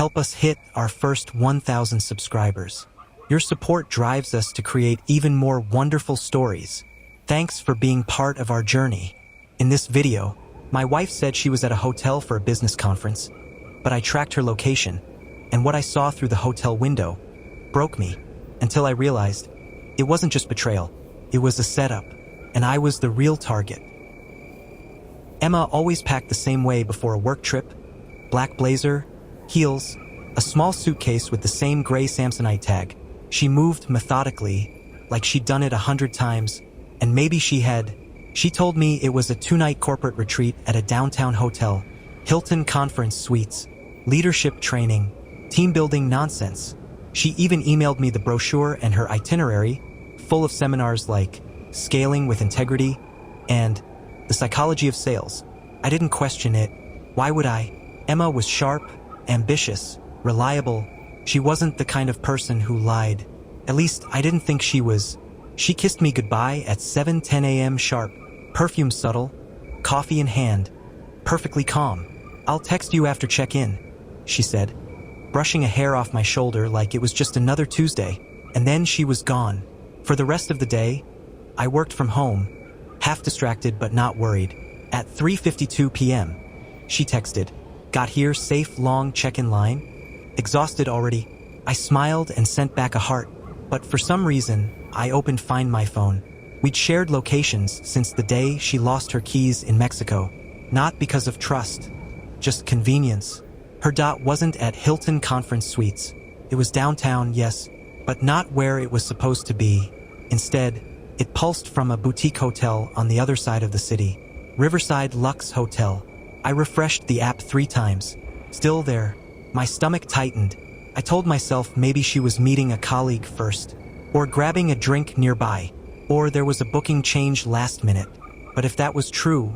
help us hit our first 1,000 subscribers. Your support drives us to create even more wonderful stories. Thanks for being part of our journey. In this video, my wife said she was at a hotel for a business conference, but I tracked her location, and what I saw through the hotel window broke me until I realized it wasn't just betrayal, it was a setup, and I was the real target. Emma always packed the same way before a work trip: black blazer, heels, a small suitcase with the same gray Samsonite tag. She moved methodically, like she'd done it 100 times, and maybe she told me it was a 2-night corporate retreat at a downtown hotel, Hilton Conference Suites, leadership training, team building nonsense. She even emailed me the brochure and her itinerary, full of seminars like scaling with integrity and the psychology of sales. I didn't question it. Why would I? Emma was sharp, ambitious, reliable. She wasn't the kind of person who lied. At least I didn't think she was. She kissed me goodbye at 7:10 a.m. sharp, perfume subtle, coffee in hand, perfectly calm. "I'll text you after check-in," she said, brushing a hair off my shoulder like it was just another Tuesday, and then she was gone. For the rest of the day, I worked from home, half distracted but not worried. At 3:52 p.m., she texted, "Got here safe, long check-in line?" Exhausted already, I smiled and sent back a heart, but for some reason, I opened Find My phone. We'd shared locations since the day she lost her keys in Mexico, not because of trust, just convenience. Her dot wasn't at Hilton Conference Suites. It was downtown, yes, but not where it was supposed to be. Instead, it pulsed from a boutique hotel on the other side of the city, Riverside Lux Hotel. I refreshed the app 3 times. Still there. My stomach tightened. I told myself maybe she was meeting a colleague first, or grabbing a drink nearby, or there was a booking change last minute. But if that was true,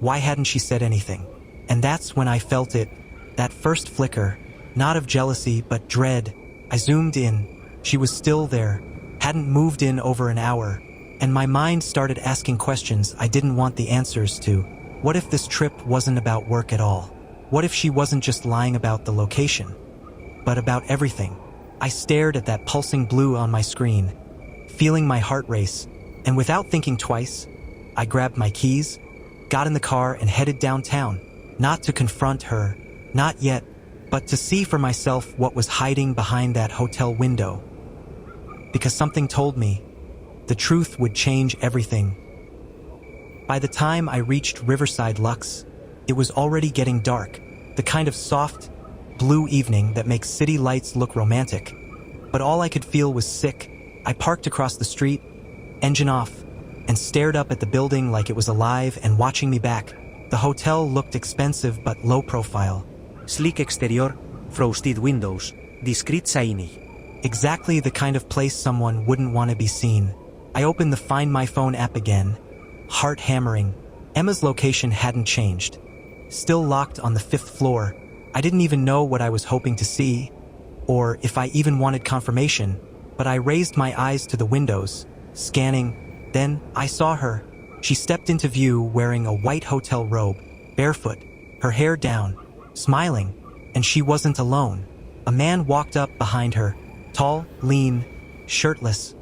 why hadn't she said anything? And that's when I felt it, that first flicker, not of jealousy but dread. I zoomed in. She was still there, hadn't moved in over an hour, and my mind started asking questions I didn't want the answers to. What if this trip wasn't about work at all? What if she wasn't just lying about the location, but about everything? I stared at that pulsing blue on my screen, feeling my heart race, and without thinking twice, I grabbed my keys, got in the car and headed downtown, not to confront her, not yet, but to see for myself what was hiding behind that hotel window. Because something told me the truth would change everything. By the time I reached Riverside Lux, it was already getting dark, the kind of soft, blue evening that makes city lights look romantic. But all I could feel was sick. I parked across the street, engine off, and stared up at the building like it was alive and watching me back. The hotel looked expensive but low profile. Sleek exterior, frosted windows, discreet shiny. Exactly the kind of place someone wouldn't want to be seen. I opened the Find My phone app again, heart hammering. Emma's location hadn't changed. Still locked on the 5th floor. I didn't even know what I was hoping to see, or if I even wanted confirmation, but I raised my eyes to the windows, scanning. Then I saw her. She stepped into view wearing a white hotel robe, barefoot, her hair down, smiling, and she wasn't alone. A man walked up behind her, tall, lean, shirtless.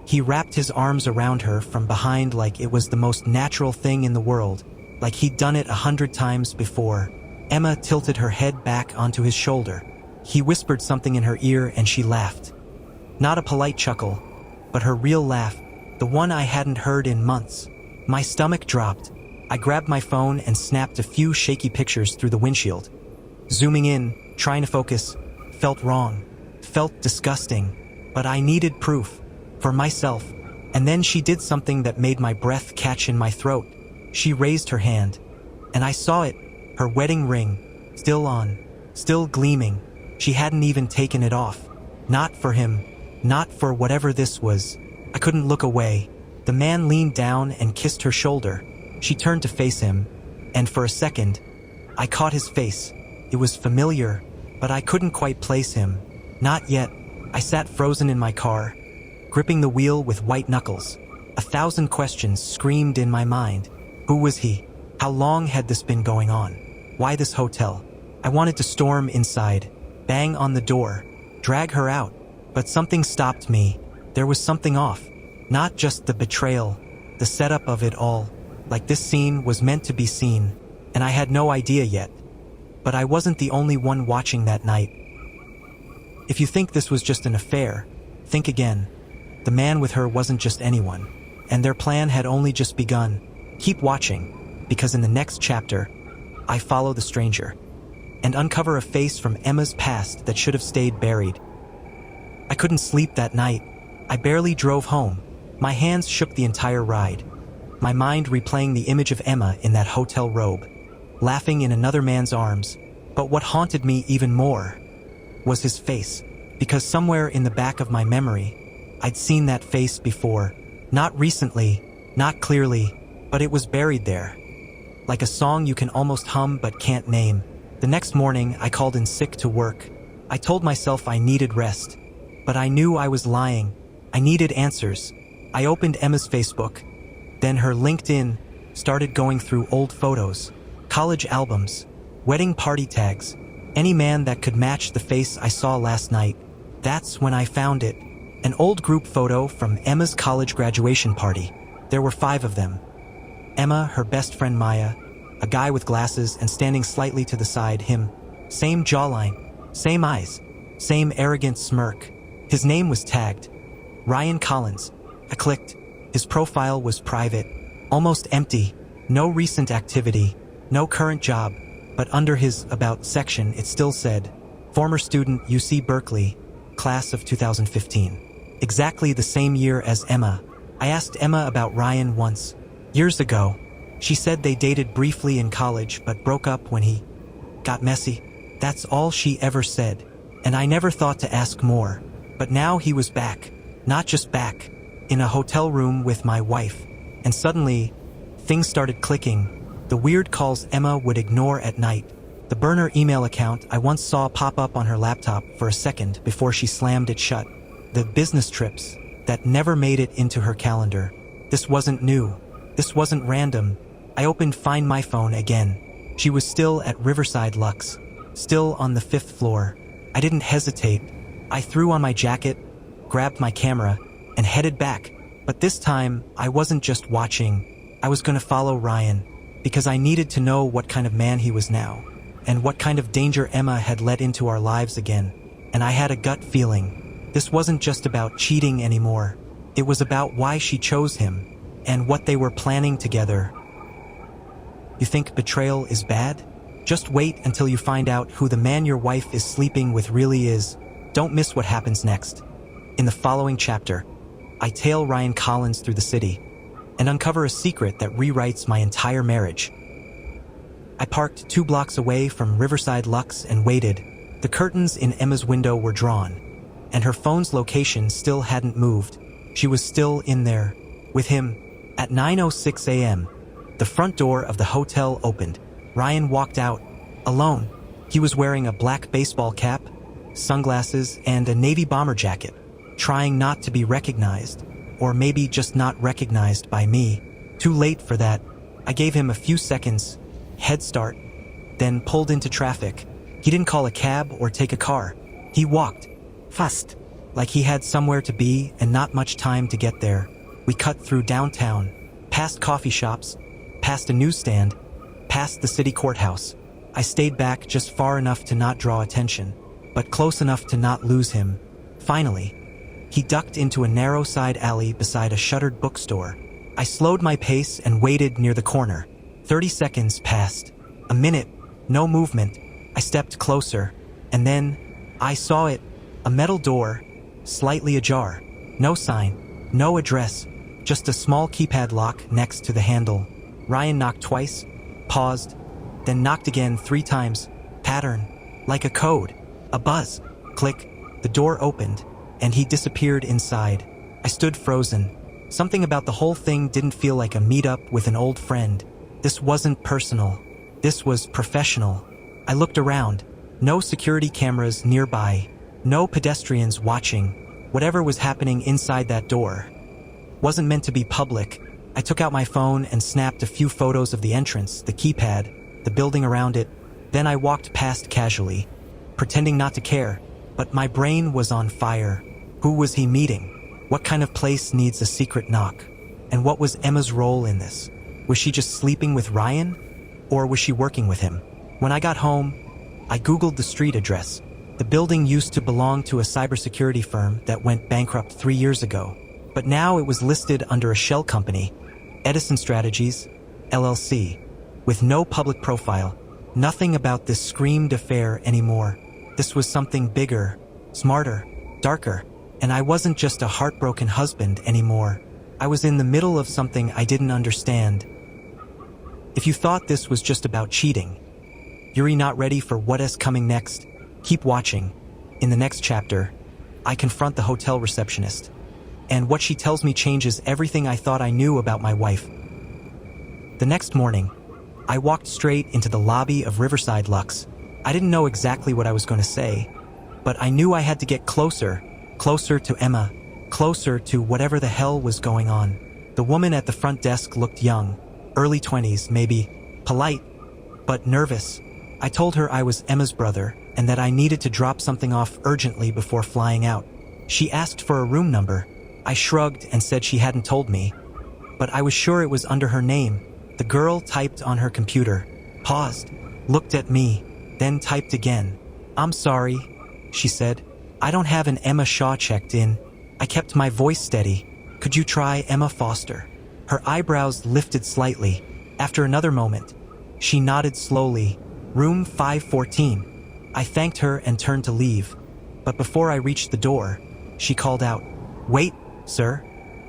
He wrapped his arms around her from behind like it was the most natural thing in the world, like he'd done it 100 times before. Emma tilted her head back onto his shoulder. He whispered something in her ear and she laughed. Not a polite chuckle, but her real laugh, the one I hadn't heard in months. My stomach dropped. I grabbed my phone and snapped a few shaky pictures through the windshield. Zooming in, trying to focus, felt wrong, felt disgusting, but I needed proof, for myself. And then she did something that made my breath catch in my throat. She raised her hand, and I saw it, her wedding ring, still on, still gleaming. She hadn't even taken it off. Not for him, not for whatever this was. I couldn't look away. The man leaned down and kissed her shoulder. She turned to face him, and for a second, I caught his face. It was familiar, but I couldn't quite place him. Not yet. I sat frozen in my car, gripping the wheel with white knuckles. 1,000 questions screamed in my mind. Who was he? How long had this been going on? Why this hotel? I wanted to storm inside, bang on the door, drag her out. But something stopped me. There was something off. Not just the betrayal, the setup of it all. Like this scene was meant to be seen, and I had no idea yet. But I wasn't the only one watching that night. If you think this was just an affair, think again. The man with her wasn't just anyone, and their plan had only just begun. Keep watching, because in the next chapter, I follow the stranger and uncover a face from Emma's past that should have stayed buried. I couldn't sleep that night. I barely drove home. My hands shook the entire ride, my mind replaying the image of Emma in that hotel robe, laughing in another man's arms. But what haunted me even more was his face, because somewhere in the back of my memory, I'd seen that face before. Not recently, not clearly, but it was buried there. Like a song you can almost hum but can't name. The next morning, I called in sick to work. I told myself I needed rest, but I knew I was lying. I needed answers. I opened Emma's Facebook, then her LinkedIn, started going through old photos, college albums, wedding party tags, any man that could match the face I saw last night. That's when I found it. An old group photo from Emma's college graduation party. There were 5 of them. Emma, her best friend Maya, a guy with glasses and standing slightly to the side, him. Same jawline, same eyes, same arrogant smirk. His name was tagged. Ryan Collins. I clicked. His profile was private, almost empty, no recent activity, no current job, but under his About section it still said, former student UC Berkeley, class of 2015. Exactly the same year as Emma. I asked Emma about Ryan once, years ago. She said they dated briefly in college but broke up when he got messy. That's all she ever said, and I never thought to ask more. But now he was back, not just back, in a hotel room with my wife, and suddenly, things started clicking. The weird calls Emma would ignore at night, the burner email account I once saw pop up on her laptop for a second before she slammed it shut, the business trips that never made it into her calendar. This wasn't new. This wasn't random. I opened Find My Phone again. She was still at Riverside Lux, still on the 5th floor. I didn't hesitate. I threw on my jacket, grabbed my camera, and headed back. But this time, I wasn't just watching. I was going to follow Ryan, because I needed to know what kind of man he was now, and what kind of danger Emma had let into our lives again. And I had a gut feeling. This wasn't just about cheating anymore. It was about why she chose him, and what they were planning together. You think betrayal is bad? Just wait until you find out who the man your wife is sleeping with really is. Don't miss what happens next. In the following chapter, I tail Ryan Collins through the city and uncover a secret that rewrites my entire marriage. I parked 2 blocks away from Riverside Lux and waited. The curtains in Emma's window were drawn, and her phone's location still hadn't moved. She was still in there, with him. At 9:06 a.m., the front door of the hotel opened. Ryan walked out, alone. He was wearing a black baseball cap, sunglasses, and a navy bomber jacket, trying not to be recognized, or maybe just not recognized by me. Too late for that. I gave him a few seconds, head start, then pulled into traffic. He didn't call a cab or take a car. He walked, fast, like he had somewhere to be and not much time to get there. We cut through downtown, past coffee shops, past a newsstand, past the city courthouse. I stayed back just far enough to not draw attention, but close enough to not lose him. Finally, he ducked into a narrow side alley beside a shuttered bookstore. I slowed my pace and waited near the corner. 30 seconds passed. A minute, no movement. I stepped closer, and then I saw it. A metal door, slightly ajar. No sign, no address, just a small keypad lock next to the handle. Ryan knocked twice, paused, then knocked again 3 times. Pattern, like a code. A buzz. Click. The door opened, and he disappeared inside. I stood frozen. Something about the whole thing didn't feel like a meetup with an old friend. This wasn't personal. This was professional. I looked around. No security cameras nearby. No pedestrians watching. Whatever was happening inside that door wasn't meant to be public. I took out my phone and snapped a few photos of the entrance, the keypad, the building around it. Then I walked past casually, pretending not to care, but my brain was on fire. Who was he meeting? What kind of place needs a secret knock? And what was Emma's role in this? Was she just sleeping with Ryan? Or was she working with him? When I got home, I Googled the street address. The building used to belong to a cybersecurity firm that went bankrupt 3 years ago, but now it was listed under a shell company, Edison Strategies, LLC, with no public profile. Nothing about this screamed affair anymore. This was something bigger, smarter, darker, and I wasn't just a heartbroken husband anymore. I was in the middle of something I didn't understand. If you thought this was just about cheating, you're not ready for what is coming next. Keep watching. In the next chapter, I confront the hotel receptionist, and what she tells me changes everything I thought I knew about my wife. The next morning, I walked straight into the lobby of Riverside Lux. I didn't know exactly what I was going to say, but I knew I had to get closer to Emma, closer to whatever the hell was going on. The woman at the front desk looked young, early 20s maybe, polite, but nervous. I told her I was Emma's brother and that I needed to drop something off urgently before flying out. She asked for a room number. I shrugged and said she hadn't told me, but I was sure it was under her name. The girl typed on her computer, paused, looked at me, then typed again. "I'm sorry," she said. "I don't have an Emma Shaw checked in." I kept my voice steady. "Could you try Emma Foster?" Her eyebrows lifted slightly. After another moment, she nodded slowly. "Room 514. I thanked her and turned to leave, but before I reached the door, she called out, "Wait, sir."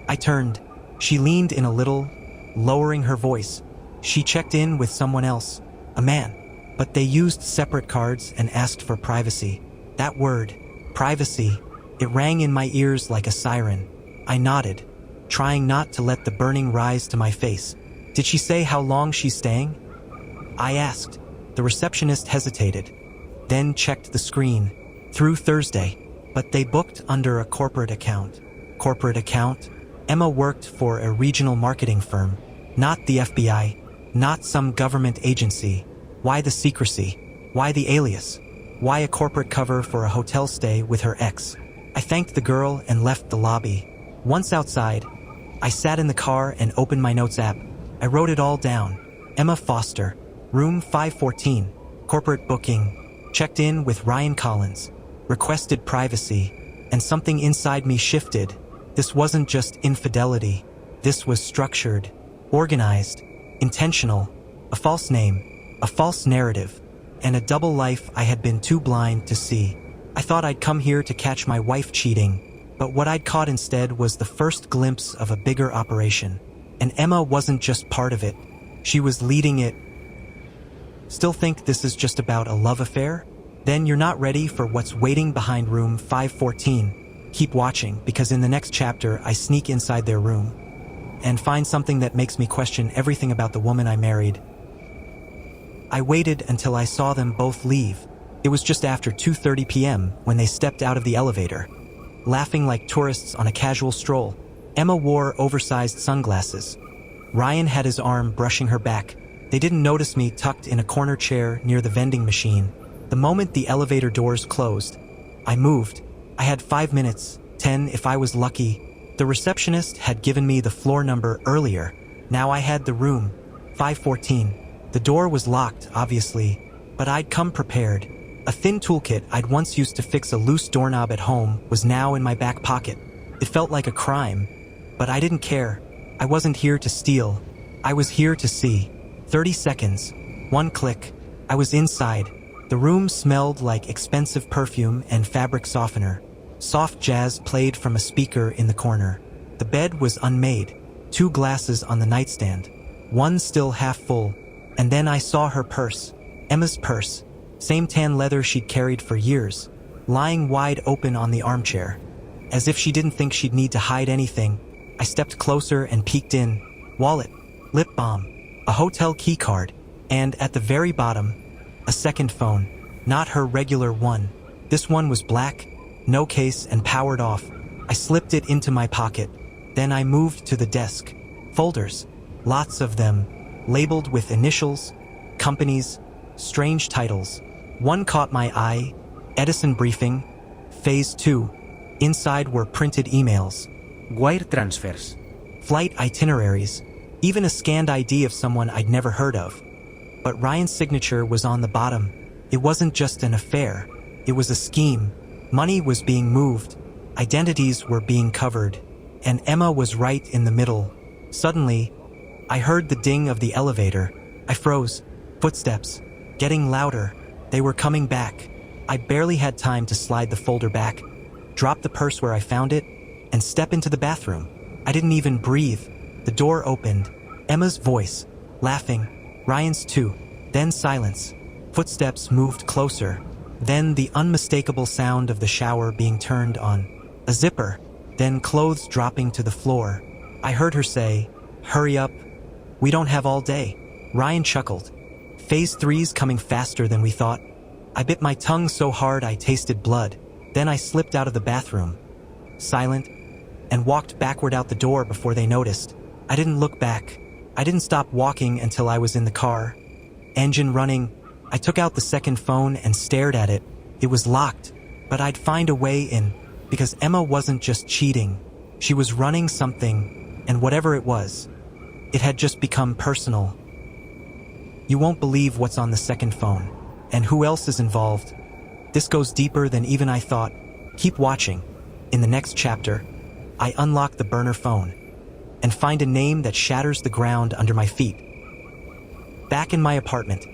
I turned. She leaned in a little, lowering her voice. She checked in with someone else, a man, but they used separate cards and asked for privacy. That word, privacy, it rang in my ears like a siren. I nodded, trying not to let the burning rise to my face. "Did she say how long she's staying?" I asked. The receptionist hesitated, then checked the screen. "Through Thursday," but they booked under a corporate account. Corporate account? Emma worked for a regional marketing firm, not the FBI, not some government agency. Why the secrecy? Why the alias? Why a corporate cover for a hotel stay with her ex? I thanked the girl and left the lobby. Once outside, I sat in the car and opened my notes app. I wrote it all down. Emma Foster, room 514, corporate booking, checked in with Ryan Collins, requested privacy, and something inside me shifted. This wasn't just infidelity. This was structured, organized, intentional, a false name, a false narrative, and a double life I had been too blind to see. I thought I'd come here to catch my wife cheating, but what I'd caught instead was the first glimpse of a bigger operation. And Emma wasn't just part of it. She was leading it. Still think this is just about a love affair? Then you're not ready for what's waiting behind room 514. Keep watching, because in the next chapter I sneak inside their room and find something that makes me question everything about the woman I married. I waited until I saw them both leave. It was just after 2:30 p.m. when they stepped out of the elevator, laughing like tourists on a casual stroll. Emma wore oversized sunglasses. Ryan had his arm brushing her back. They didn't notice me tucked in a corner chair near the vending machine. The moment the elevator doors closed, I moved. I had 5 minutes, 10 if I was lucky. The receptionist had given me the floor number earlier. Now I had the room, 514. The door was locked, obviously, but I'd come prepared. A thin toolkit I'd once used to fix a loose doorknob at home was now in my back pocket. It felt like a crime, but I didn't care. I wasn't here to steal. I was here to see. 30 seconds, one click, I was inside. The room smelled like expensive perfume and fabric softener. Soft jazz played from a speaker in the corner. The bed was unmade, 2 glasses on the nightstand, one still half full. And then I saw her purse, Emma's purse, same tan leather she'd carried for years, lying wide open on the armchair. As if she didn't think she'd need to hide anything, I stepped closer and peeked in. Wallet, lip balm, a hotel key card, and at the very bottom, a second phone. Not her regular one. This one was black, no case, and powered off. I slipped it into my pocket. Then I moved to the desk. Folders, lots of them, labeled with initials, companies, strange titles. One caught my eye, Edison briefing, Phase 2. Inside were printed emails, Wire transfers. flight itineraries, even a scanned ID of someone I'd never heard of. But Ryan's signature was on the bottom. It wasn't just an affair. It was a scheme. Money was being moved. Identities were being covered. And Emma was right in the middle. Suddenly, I heard the ding of the elevator. I froze. Footsteps. Getting louder. They were coming back. I barely had time to slide the folder back, drop the purse where I found it, and step into the bathroom. I didn't even breathe. The door opened. Emma's voice. Laughing. Ryan's too. Then silence. Footsteps moved closer. Then the unmistakable sound of the shower being turned on. A zipper. Then clothes dropping to the floor. I heard her say, "Hurry up. We don't have all day." Ryan chuckled. Phase 3's coming faster than we thought. I bit my tongue so hard I tasted blood. Then I slipped out of the bathroom, silent, and walked backward out the door before they noticed. I didn't look back. I didn't stop walking until I was in the car. Engine running. I took out the second phone and stared at it. It was locked, but I'd find a way in, because Emma wasn't just cheating. She was running something, and whatever it was, it had just become personal. You won't believe what's on the second phone, and who else is involved. This goes deeper than even I thought. Keep watching. In the next chapter, I unlock the burner phone and find a name that shatters the ground under my feet. Back in my apartment,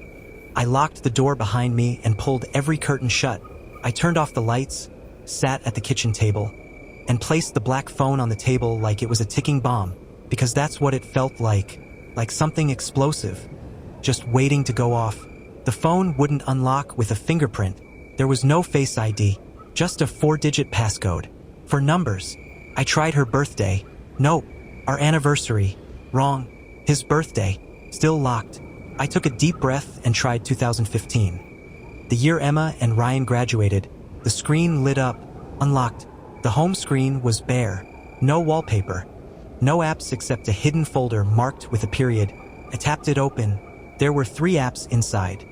I locked the door behind me and pulled every curtain shut. I turned off the lights, sat at the kitchen table, and placed the black phone on the table like it was a ticking bomb, because that's what it felt like something explosive, just waiting to go off. The phone wouldn't unlock with a fingerprint. There was no Face ID, just a 4-digit passcode. For numbers, I tried her birthday. Nope. Our anniversary. Wrong. His birthday. Still locked. I took a deep breath and tried 2015. The year Emma and Ryan graduated. The screen lit up, unlocked. The home screen was bare. No wallpaper. No apps except a hidden folder marked with a period. I tapped it open. There were 3 apps inside.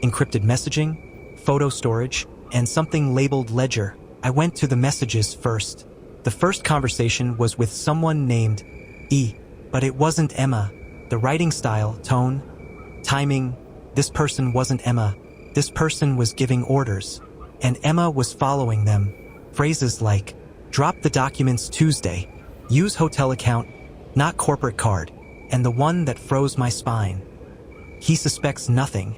Encrypted messaging, photo storage, and something labeled Ledger. I went to the messages first. The first conversation was with someone named E, but it wasn't Emma. The writing style, tone, timing, this person wasn't Emma. This person was giving orders, and Emma was following them. Phrases like, "Drop the documents Tuesday," "Use hotel account, not corporate card," and the one that froze my spine. "He suspects nothing.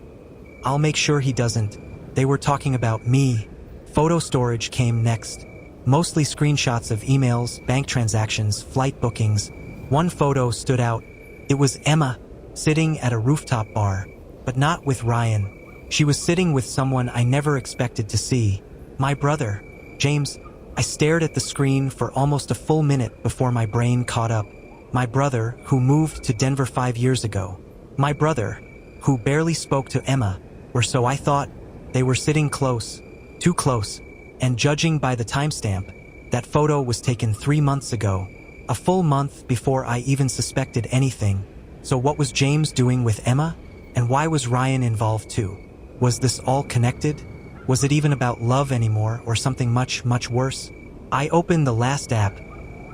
I'll make sure he doesn't." They were talking about me. Photo storage came next. Mostly screenshots of emails, bank transactions, flight bookings. One photo stood out. It was Emma, sitting at a rooftop bar, but not with Ryan. She was sitting with someone I never expected to see. My brother, James. I stared at the screen for almost a full minute before my brain caught up. My brother, who moved to Denver 5 years ago. My brother, who barely spoke to Emma, or so I thought. They were sitting close, too close, and judging by the timestamp, that photo was taken 3 months ago, a full month before I even suspected anything. So what was James doing with Emma? And why was Ryan involved too? Was this all connected? Was it even about love anymore, or something much, much worse? I opened the last app,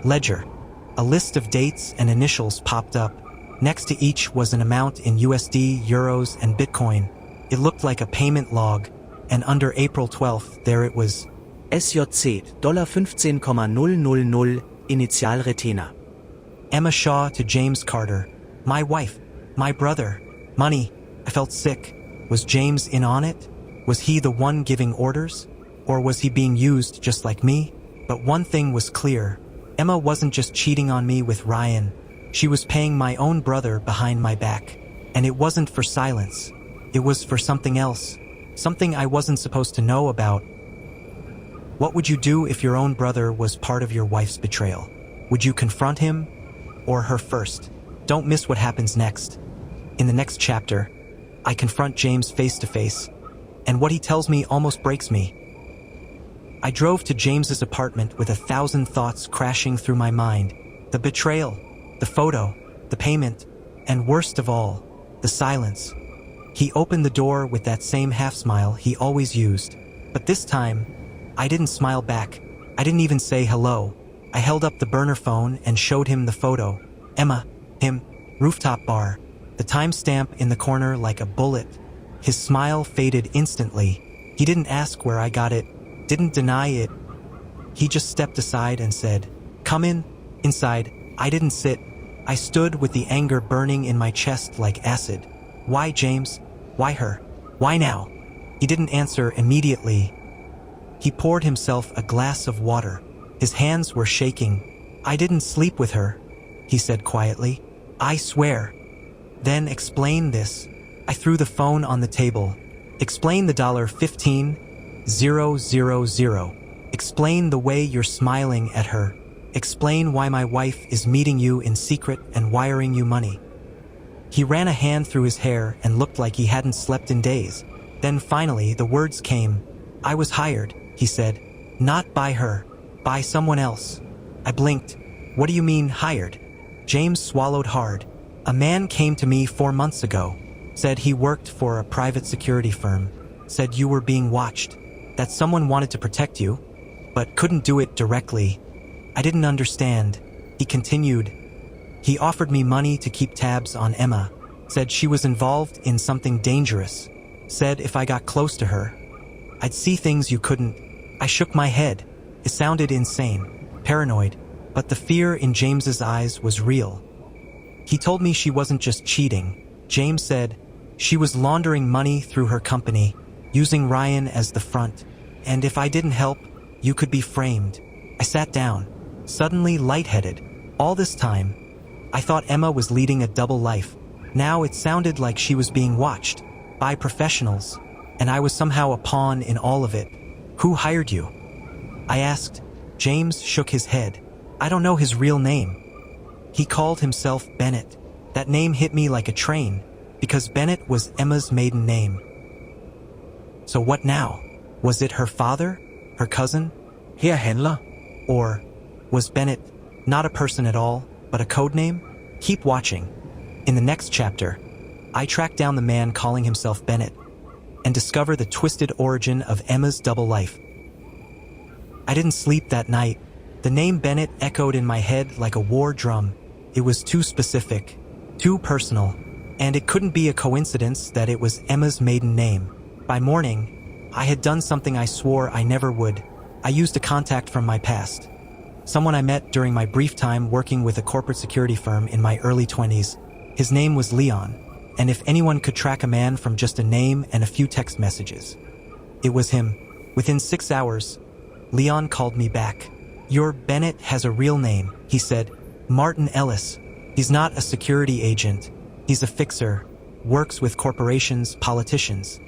Ledger. A list of dates and initials popped up. Next to each was an amount in USD, euros, and Bitcoin. It looked like a payment log, and under April 12th, there it was. SJC, $15,000, Initial Retainer. Emma Shaw to James Carter. My wife. My brother. Money. I felt sick. Was James in on it? Was he the one giving orders? Or was he being used just like me? But one thing was clear. Emma wasn't just cheating on me with Ryan. She was paying my own brother behind my back. And it wasn't for silence. It was for something else. Something I wasn't supposed to know about. What would you do if your own brother was part of your wife's betrayal? Would you confront him or her first? Don't miss what happens next. In the next chapter, I confront James face to face, and what he tells me almost breaks me. I drove to James's apartment with 1,000 thoughts crashing through my mind. The betrayal, the photo, the payment, and worst of all, the silence. He opened the door with that same half-smile he always used. But this time, I didn't smile back. I didn't even say hello. I held up the burner phone and showed him the photo. Emma, him, rooftop bar, the timestamp in the corner like a bullet. His smile faded instantly. He didn't ask where I got it, didn't deny it. He just stepped aside and said, "Come in." Inside, I didn't sit. I stood with the anger burning in my chest like acid. Why James? Why her? Why now? He didn't answer immediately. He poured himself a glass of water. His hands were shaking. "I didn't sleep with her," he said quietly. "I swear." "Then explain this." I threw the phone on the table. "Explain the $15,000. Explain the way you're smiling at her. Explain why my wife is meeting you in secret and wiring you money." He ran a hand through his hair and looked like he hadn't slept in days. Then finally the words came. "I was hired," he said. "Not by her. By someone else." I blinked. "What do you mean, hired?" James swallowed hard. "A man came to me 4 months ago. Said he worked for a private security firm. Said you were being watched. That someone wanted to protect you, but couldn't do it directly." I didn't understand. He continued. "He offered me money to keep tabs on Emma. Said she was involved in something dangerous. Said if I got close to her, I'd see things you couldn't." I shook my head. It sounded insane, paranoid, but the fear in James's eyes was real. He told me she wasn't just cheating. James said she was laundering money through her company, using Ryan as the front, and if I didn't help, you could be framed. I sat down, suddenly lightheaded. All this time, I thought Emma was leading a double life. Now it sounded like she was being watched by professionals, and I was somehow a pawn in all of it. "Who hired you?" I asked. James shook his head. "I don't know his real name. He called himself Bennett." That name hit me like a train, because Bennett was Emma's maiden name. So what now? Was it her father? Her cousin? Herr Händler? Or was Bennett not a person at all, but a code name? Keep watching. In the next chapter, I track down the man calling himself Bennett and discover the twisted origin of Emma's double life. I didn't sleep that night. The name Bennett echoed in my head like a war drum. It was too specific, too personal, and it couldn't be a coincidence that it was Emma's maiden name. By morning, I had done something I swore I never would. I used a contact from my past. Someone I met during my brief time working with a corporate security firm in my early 20s. His name was Leon, and if anyone could track a man from just a name and a few text messages, it was him. Within 6 hours, Leon called me back. "Your Bennett has a real name," he said. "Martin Ellis. He's not a security agent. He's a fixer. Works with corporations, politicians,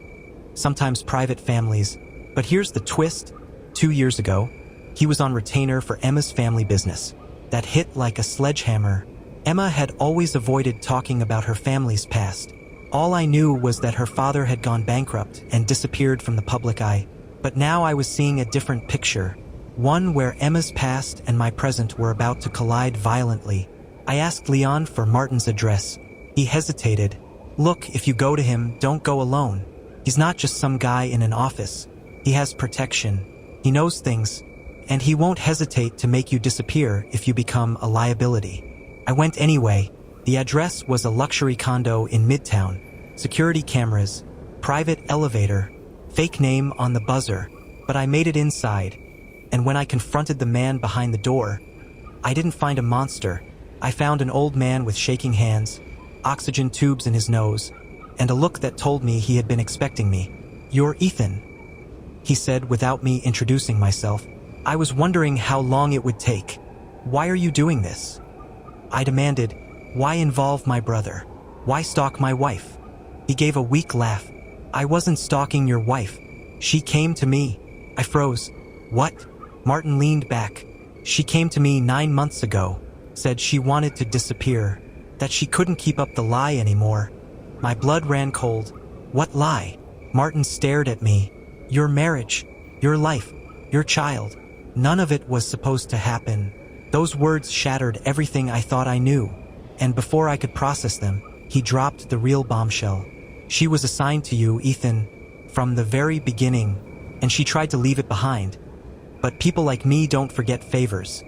sometimes private families. But here's the twist. 2 years ago, he was on retainer for Emma's family business. That hit like a sledgehammer. Emma had always avoided talking about her family's past. All I knew was that her father had gone bankrupt and disappeared from the public eye. But now I was seeing a different picture. One where Emma's past and my present were about to collide violently. I asked Leon for Martin's address. He hesitated. "Look, if you go to him, don't go alone. He's not just some guy in an office. He has protection. He knows things, and he won't hesitate to make you disappear if you become a liability." I went anyway. The address was a luxury condo in Midtown. Security cameras, private elevator, fake name on the buzzer. But I made it inside, and when I confronted the man behind the door, I didn't find a monster. I found an old man with shaking hands, oxygen tubes in his nose, and a look that told me he had been expecting me. "You're Ethan," he said without me introducing myself. I was wondering how long it would take. "Why are you doing this?" I demanded. "Why involve my brother? Why stalk my wife?" He gave a weak laugh. "I wasn't stalking your wife. She came to me." I froze. "What?" Martin leaned back. "She came to me 9 months ago. Said she wanted to disappear. That she couldn't keep up the lie anymore." My blood ran cold. "What lie?" Martin stared at me. "Your marriage. Your life. Your child. None of it was supposed to happen." Those words shattered everything I thought I knew. And before I could process them, he dropped the real bombshell. "She was assigned to you, Ethan, from the very beginning. and she tried to leave it behind. But people like me don't forget favors.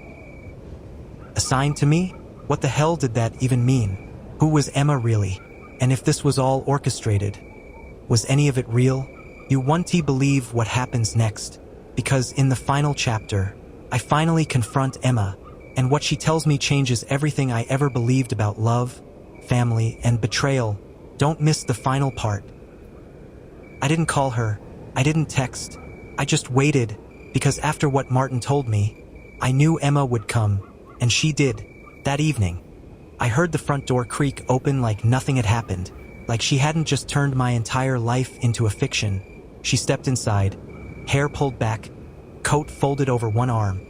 Assigned to me? What the hell did that even mean? Who was Emma really? And if this was all orchestrated, was any of it real? You won't believe what happens next, because in the final chapter, I finally confront Emma, and what she tells me changes everything I ever believed about love, family, and betrayal. Don't miss the final part. I didn't call her, I didn't text, I just waited, because after what Martin told me, I knew Emma would come, and she did. That evening, I heard the front door creak open like nothing had happened, like she hadn't just turned my entire life into a fiction. She stepped inside, hair pulled back, coat folded over one arm,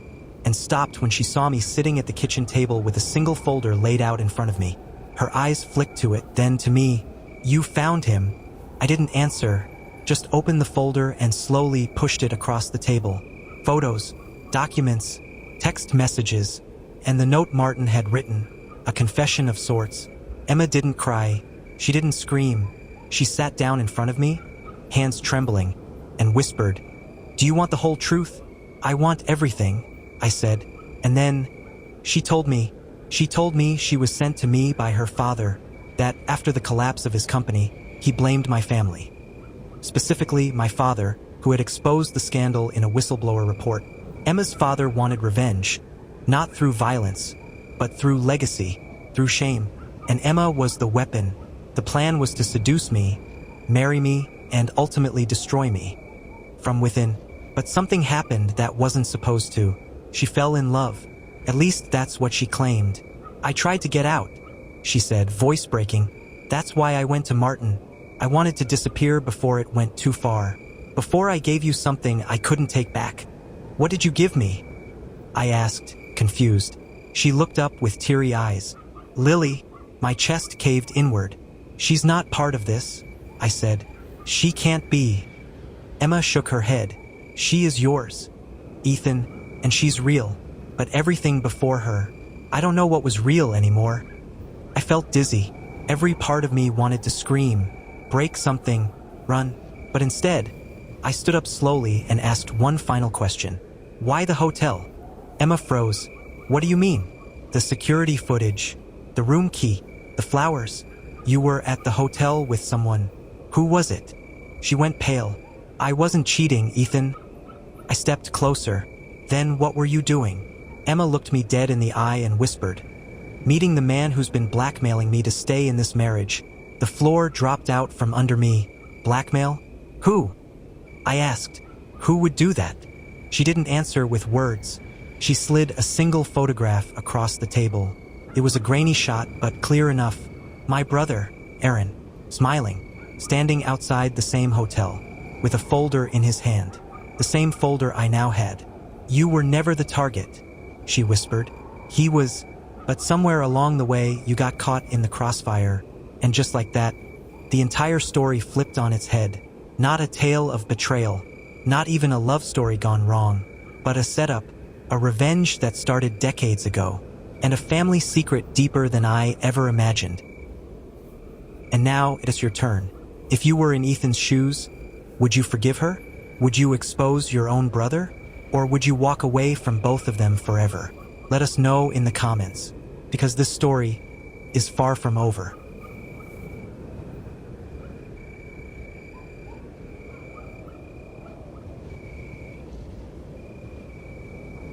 and stopped when she saw me sitting at the kitchen table with a single folder laid out in front of me. Her eyes flicked to it, then to me. "You found him." I didn't answer, just opened the folder and slowly pushed it across the table. Photos, documents, text messages, and the note Martin had written, a confession of sorts. Emma didn't cry, she didn't scream. She sat down in front of me, hands trembling, and whispered, "Do you want the whole truth?" "I want everything," I said. And then, she told me she was sent to me by her father, that after the collapse of his company, he blamed my family. Specifically, my father, who had exposed the scandal in a whistleblower report. Emma's father wanted revenge, not through violence, but through legacy, through shame. And Emma was the weapon. The plan was to seduce me, marry me, and ultimately destroy me from within. But something happened that wasn't supposed to. She fell in love. At least that's what she claimed. "I tried to get out," she said, voice breaking. "That's why I went to Martin. I wanted to disappear before it went too far. Before I gave you something I couldn't take back." "What did you give me?" I asked, confused. She looked up with teary eyes. "Lily." My chest caved inward. "She's not part of this," I said. "She can't be." Emma shook her head. "She is yours, Ethan, and she's real. But everything before her, I don't know what was real anymore." I felt dizzy. Every part of me wanted to scream, break something, run. But instead, I stood up slowly and asked one final question. "Why the hotel?" Emma froze. "What do you mean?" "The security footage, the room key, the flowers. You were at the hotel with someone. Who was it?" She went pale. "I wasn't cheating, Ethan." I stepped closer. "Then what were you doing?" Emma looked me dead in the eye and whispered, "Meeting the man who's been blackmailing me to stay in this marriage." The floor dropped out from under me. "Blackmail? Who?" I asked. "Who would do that?" She didn't answer with words. She slid a single photograph across the table. It was a grainy shot, but clear enough. My brother, Aaron, smiling, standing outside the same hotel, with a folder in his hand. The same folder I now had. "You were never the target," she whispered. "He was, but somewhere along the way you got caught in the crossfire." And just like that, the entire story flipped on its head. Not a tale of betrayal, not even a love story gone wrong, but a setup, a revenge that started decades ago, and a family secret deeper than I ever imagined. And now it is your turn. If you were in Ethan's shoes, would you forgive her? Would you expose your own brother? Or would you walk away from both of them forever? Let us know in the comments, because this story is far from over.